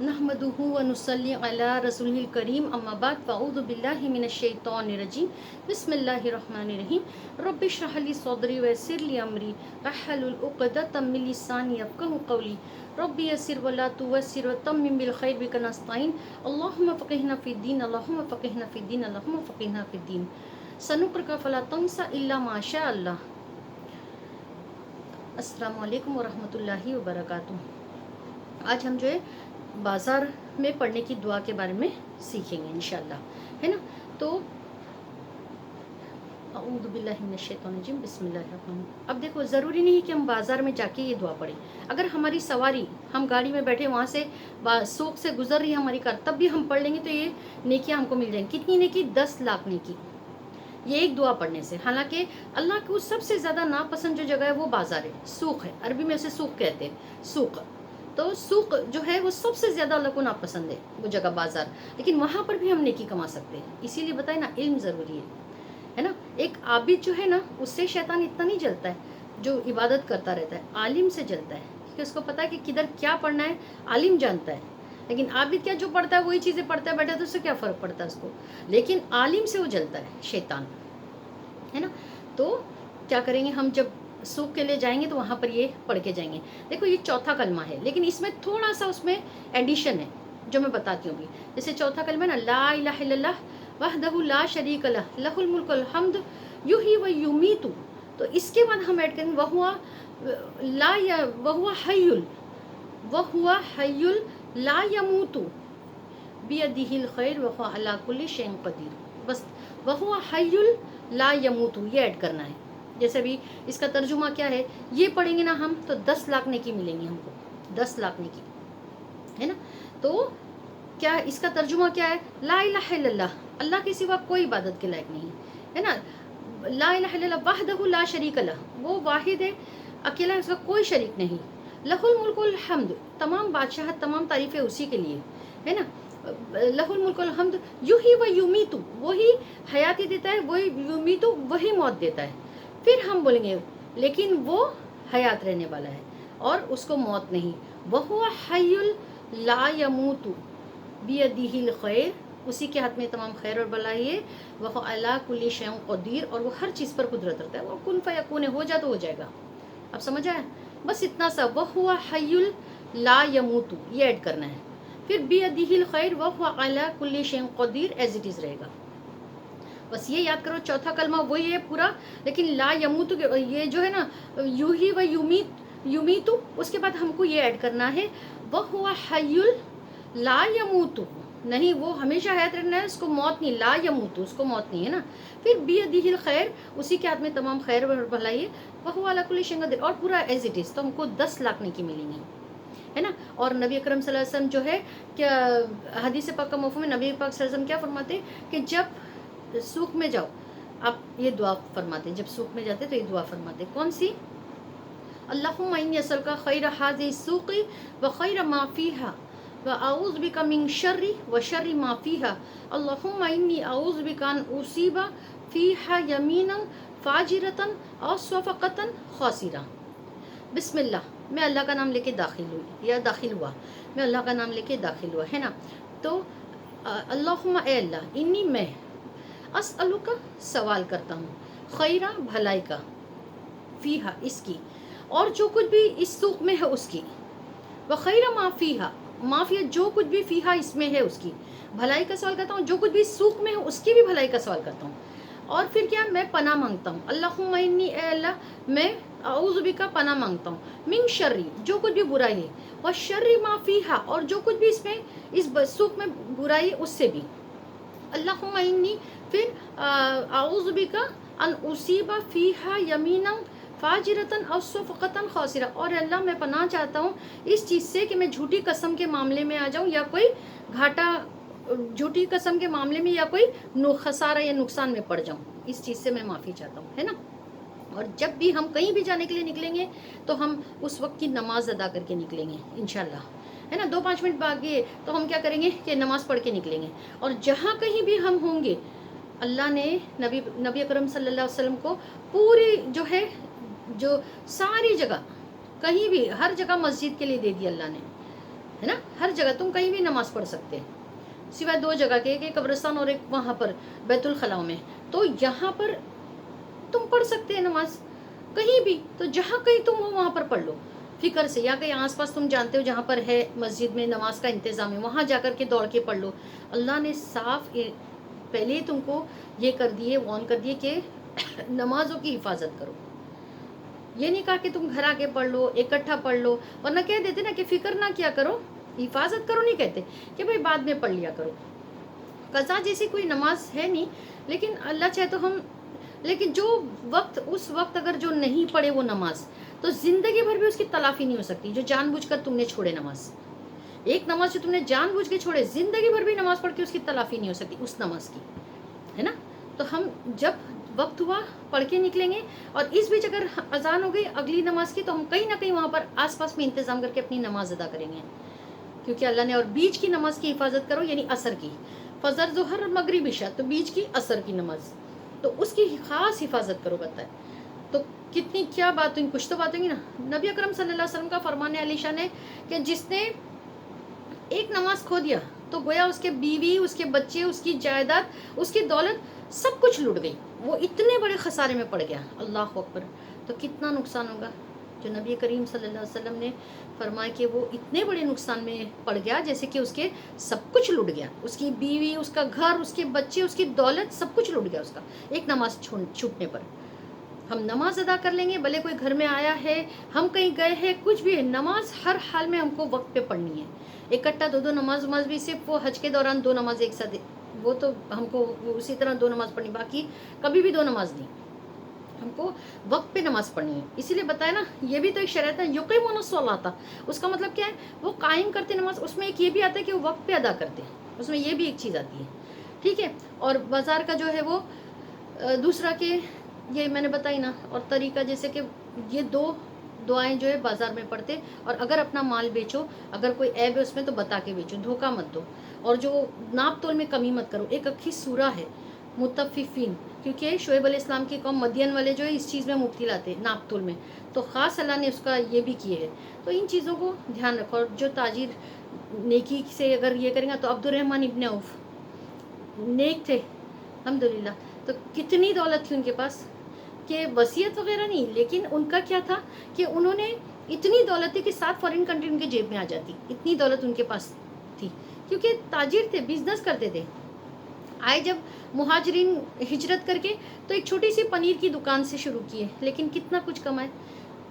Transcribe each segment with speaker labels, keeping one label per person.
Speaker 1: नहमदुहु व नुसल्ली अला रसूलिल करीम अम्मा बाद फ़अऊज़ु बिल्लाहि मिनश शैतानिर रजीम बिस्मिल्लाहिर रहमानिर रहीम रब्बि इश्रह ली सदरी व यस्सिर ली अमरी वहलुल उक़दतम मिन लिसानी यफ़क़हू क़ौली रब्बि यस्सिर व ला तुअस्सिर व तम्मिम बिल खैर बिक नस्तईन अल्लाहुम्मा फ़क़िहना फ़िद्दीन अल्लाहुम्मा फ़क़िहना फ़िद्दीन अल्लाहुम्मा फ़क़िहना फ़िद्दीन सनुक़रिउका फ़ला तंसा इल्ला मा शा अल्लाह। अस्सलामु अलैकुम व रहमतुल्लाहि व बरकातुहू। आज हम जो है बाज़ार में पढ़ने की दुआ के बारे में सीखेंगे इंशाल्लाह, है ना। तो अऊज़ु बिल्लाहि मिनश शैतानिर रजीम बिस्मिल्लाहिर्रहमानिर्रहीम। अब देखो, ज़रूरी नहीं कि हम बाज़ार में जाके ये दुआ पढ़ें। अगर हमारी सवारी, हम गाड़ी में बैठे वहाँ से सूख से गुजर रही है हमारी कार, तब भी हम पढ़ लेंगे तो ये नेकियां हमको मिल जाएंगी। कितनी नेकी? 10 लाख नेकी, ये एक दुआ पढ़ने से। हालांकि अल्लाह को सबसे ज़्यादा नापसंद जो जगह है वो बाज़ार है, सूख है। अरबी में उसे सूख कहते हैं, सूख। तो सूख जो है वो सबसे ज़्यादा अल्लाह को नापसंद है, वो जगह बाज़ार। लेकिन वहाँ पर भी हम नेकी कमा सकते हैं। इसीलिए बताए ना, इल्म ज़रूरी है ना। एक आबिद जो है ना, उससे शैतान इतना नहीं जलता है जो इबादत करता रहता है। आलिम से जलता है, क्योंकि उसको पता है कि किधर क्या पढ़ना है, आलिम जानता है। लेकिन आबिद क्या, जो पढ़ता है वही चीज़ें पढ़ता है बैठा, तो उससे क्या फ़र्क पड़ता है उसको। लेकिन आलिम से वो जलता है शैतान, है ना। तो क्या करेंगे हम, जब सूख के लिए जाएंगे तो वहाँ पर ये पढ़ के जाएंगे। देखो, ये चौथा कलमा है, लेकिन इसमें थोड़ा सा उसमें एडिशन है जो मैं बताती हूँ अभी। जैसे चौथा कलमा है ना, ला इलाहा इल्लल्लाह वहदहु ला शरीक लह लहुल मुल्कुल हम्द युही व युमीतु। तो इसके बाद हम ऐड करेंगे वहुआ हय्युल ला यमूतु बियदिहिल खैर व हुवा अला कुल्ली शैइन कदीर। बस वहुआ हय्युल ला यमूतु ये ऐड करना है। जैसे अभी इसका तर्जुमा क्या है, ये पढ़ेंगे ना हम तो 10 लाख नेकी मिलेंगी हमको, 10 लाख नेकी, है ना। तो क्या इसका तर्जुमा क्या है? ला इलाहा इल्लल्लाह, अल्लाह के सिवा कोई इबादत के लायक नहीं है ना। ला इलाहा इल्लल्लाह वहदहु ला शरीक लह, वो वाहिद है, अकेला है, उसका कोई शरीक नहीं। लहुल मुल्कुल हम्द, तमाम बादशाहत, तमाम तारीफ़ें उसी के लिए, है ना। लहुल मुल्कुल हम्द युही व युमीतु, वही हयाती देता है, वही युमीतु, वही मौत देता है। फिर हम बोलेंगे लेकिन वो हयात रहने वाला है और उसको मौत नहीं। वहुवा हय्युल ला यमूतु बियदिहिल खैर, उसी के हाथ में तमाम खैर और भलाई है। वह अला कुल्ली शैइन कदीर, और वो हर चीज़ पर कुदरत रखता है। वो कुन फयकून, हो जा तो हो जाएगा। अब समझ आया? बस इतना सा, वहुवा हय्युल ला यमूतु ये ऐड करना है। फिर बियदिहिल खैर वह अला कुल्ली शैइन कदीर एज इट इज़ रहेगा। बस ये याद करो, चौथा कलमा वही है पूरा। लेकिन ला यमूतु ये जो है ना, यूही व युमीतु, उसके बाद हमको ये ऐड करना है वह हुआ हय्युल ला यमूतु, नहीं वो हमेशा हयात रहना है, उसको मौत नहीं। ला यमूतु, उसको मौत नहीं, है ना। फिर बियदिहिल खैर, उसी के हाथ में तमाम खैर और भलाई है। वह हुआ अला कुल्ली शैइन कदीर, और पूरा एज इट इज़। तो हमको 10 लाख नेकी मिलेंगी, है ना। और नबी अकरम सल्लल्लाहु अलैहि वसल्लम जो है, क्या हदीस पाक का मफ़हूम है, नबी पाक सल्लल्लाहु अलैहि वसल्लम क्या फरमाते हैं कि जब सूख में जाओ आप ये दुआ फरमाते हैं। जब सूख में जाते तो ये दुआ फरमाते। कौन सी? अल्लाहुम्मा इन्नी असअलुका खैर हाज़िही सूक़ी व खैर मा फ़ीहा व अऊज़ु बिका मिन शर्रि व शर्रि मा फ़ीहा अल्लाहुम्मा इन्नी अऊज़ु बिका अन उसीबा फ़ीहा यमीनन फ़ाजिरतन औ सफ़क़तन ख़ासिरा। बिस्मिल्लाह, मैं अल्लाह का नाम लेके दाखिल हुई या दाखिल हुआ, मैं अल्लाह का नाम लेके दाखिल हुआ, है ना। तो अल्लाहुम्मा, ए अल्लाह, इन्नी मैं, असअलु का सवाल करता हूँ, खैरा भलाई का, फ़ीहा इसकी, और जो कुछ भी इस सूख में है उसकी, व खैरा माफ़ीहा, माफ़िया जो कुछ भी फ़ीहा इसमें है उसकी भलाई का सवाल करता हूँ। जो कुछ भी सूख में है उसकी भी भलाई का सवाल करता हूँ। और फिर क्या, मैं पनाह मांगता हूँ। अल्लाहुम्मा इन्नी, ए अल्लाह, मैं अऊज़ु बिका पनाह मांगता हूँ, मिन शर्रि, जो कुछ भी बुराई है, व शर्रि मा फ़ीहा, और जो कुछ भी इसमें इस सूख में बुराई है उससे भी। अल्लाहुम्मा इन्नी, फिर अऊज़ु बिका अन उसीबा फ़ीहा यमीनन फ़ाजिरतन और सफ़क़तन ख़ासिरा, और अल्लाह मैं पनाह चाहता हूँ इस चीज़ से कि मैं झूठी कसम के मामले में आ जाऊँ, या कोई घाटा, झूठी कसम के मामले में, या कोई खसारा या नुकसान में पड़ जाऊँ। इस चीज़ से मैं माफ़ी चाहता हूँ, है ना। और जब भी हम कहीं भी जाने के लिए निकलेंगे तो हम उस वक्त की नमाज अदा करके निकलेंगे इंशाल्लाह, है ना। 2-5 मिनट बाकी है तो हम क्या करेंगे कि नमाज़ पढ़ के निकलेंगे। और जहाँ कहीं भी हम होंगे, अल्लाह ने नबी अकरम सल्लल्लाहु अलैहि वसल्लम को पूरी जो है, जो सारी जगह, कहीं भी, हर जगह मस्जिद के लिए दे दी अल्लाह ने, है ना। हर जगह तुम कहीं भी नमाज पढ़ सकते हैं, सिवाय दो जगह के, एक कब्रिस्तान और एक वहाँ पर बैतुल खलाओं में। तो यहाँ पर तुम पढ़ सकते हैं नमाज कहीं भी, तो जहाँ कहीं तुम हो वहाँ पर पढ़ लो फिक्र से, या कहीं आसपास तुम जानते हो जहाँ पर है मस्जिद में नमाज का इंतज़ाम है, वहाँ जाकर के दौड़ के पढ़ लो। अल्लाह ने साफ पहले ही तुमको ये कर दिए, वॉर्न कर दिए कि नमाजों की हिफाजत करो। ये नहीं कहा कि तुम घर आके पढ़ लो, इकट्ठा पढ़ लो, वरना कह देते ना कि फिक्र ना किया करो, हिफाजत करो नहीं कहते, कि भाई बाद में पढ़ लिया करो। कज़ा जैसी कोई नमाज है नहीं, लेकिन अल्लाह चाहे तो हम, लेकिन जो वक्त उस वक्त अगर जो नहीं पढ़े वो नमाज, तो ज़िंदगी भर भी उसकी तलाफ़ी नहीं हो सकती। जो जानबूझकर तुमने छोड़े नमाज, एक नमाज जो तुमने जानबूझ के छोड़े, ज़िंदगी भर भी नमाज पढ़ के उसकी तलाफ़ी नहीं हो सकती उस नमाज की, है ना। तो हम जब वक्त हुआ पढ़ के निकलेंगे, और इस बीच अगर अजान हो गई अगली नमाज की, तो हम कहीं ना कहीं वहाँ पर आसपास में इंतज़ाम करके अपनी नमाज अदा करेंगे, क्योंकि अल्लाह ने, और बीच की नमाज की हिफाजत करो, यानी असर की, फजर ज़ोहर मगरिब इशा, तो बीच की असर की नमाज, तो उसकी खास हिफाजत करो बताए। तो कितनी क्या बात हुई, कुछ तो बात होगी ना। नबी अकरम सल्लल्लाहु अलैहि वसल्लम का फरमान अलीशान है कि जिसने एक नमाज खो दिया तो गोया उसके बीवी, उसके बच्चे, उसकी जायदाद, उसकी दौलत सब कुछ लुट गई, वो इतने बड़े खसारे में पड़ गया। अल्लाह अकबर। तो कितना नुकसान होगा, जो नबी करीम सल्लल्लाहु अलैहि वसल्लम ने फरमाया कि वो इतने बड़े नुकसान में पड़ गया जैसे कि उसके सब कुछ लुट गया, उसकी बीवी, उसका घर, उसके बच्चे, उसकी दौलत, सब कुछ लुट गया उसका, एक नमाज छूटने पर। हम नमाज अदा कर लेंगे, भले कोई घर में आया है, हम कहीं गए हैं, कुछ भी है, नमाज हर हाल में हमको वक्त पे पढ़नी है। इकट्ठा दो दो नमाज वमाज भी, सिर्फ वो हज के दौरान दो नमाज एक साथ, वो तो हमको उसी तरह दो नमाज पढ़नी, बाकी कभी भी दो नमाज नहीं, हमको वक्त पे नमाज पढ़नी है। इसीलिए बताया ना, ये भी तो एक शरीयत है, युकीमुन अस्सलाता, उसका मतलब क्या है, वो कायम करते नमाज। उसमें एक ये भी आता है कि वो वक्त पे अदा करते हैं, उसमें ये भी एक चीज़ आती है, ठीक है। और बाज़ार का जो है वो दूसरा के, ये मैंने बताई ना। और तरीका जैसे कि ये दो दुआएं जो है बाज़ार में पढ़ते, और अगर अपना माल बेचो, अगर कोई ऐब है उसमें तो बता के बेचो, धोखा मत दो, और जो नाप तोल में कमी मत करो। एक अक्खी सूरा है मुतफ़िफ़ीन, क्योंकि शोएब अलैहिस्सलाम की कौम मदियन वाले जो है इस चीज़ में मुब्तला लाते नाप तोल में, तो ख़ास अल्लाह ने उसका ये भी किए है। तो इन चीज़ों को ध्यान रखो। और जो ताजिर नेकी से अगर ये करेंगे, तो अब्दुर्रहमान इब्न औफ नेक थे अल्हम्दुलिल्लाह, तो कितनी दौलत थी उनके पास, कि वसीयत वगैरह नहीं, लेकिन उनका क्या था कि उन्होंने इतनी दौलत थी कि 7 फॉरेन कंट्री उनके जेब में आ जाती, इतनी दौलत उनके पास थी, क्योंकि ताजिर थे, बिजनेस करते थे। आए जब मुहाजिरीन हिजरत करके, तो एक छोटी सी पनीर की दुकान से शुरू किए, लेकिन कितना कुछ कमाए।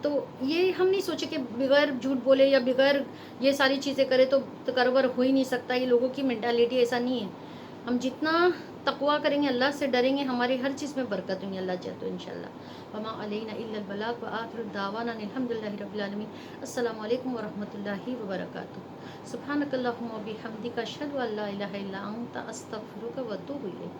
Speaker 1: तो ये हम नहीं सोचे कि बगैर झूठ बोले या बगैर ये सारी चीज़ें करे तो कारोबार हो ही नहीं सकता। ये लोगों की मेंटालिटी ऐसा नहीं है। हम जितना तकवा करेंगे, अल्लाह से डरेंगे, हमारी हर चीज़ में बरकत होंगी, अल्लाह चाहे तो इंशाल्लाह। वमा अलैना इल्लल बलाग व आखिरु दावाना अल्हम्दुलिल्लाहि रब्बिल आलमीन। अस्सलामु अलैकुम व रहमतुल्लाहि व बरकातुहू। सुब्हानकल्लाहुम्मा व बिहम्दिका अशहदु अल्ला इलाहा इल्ला अंता अस्तगफिरुका व अतूबु इलैक।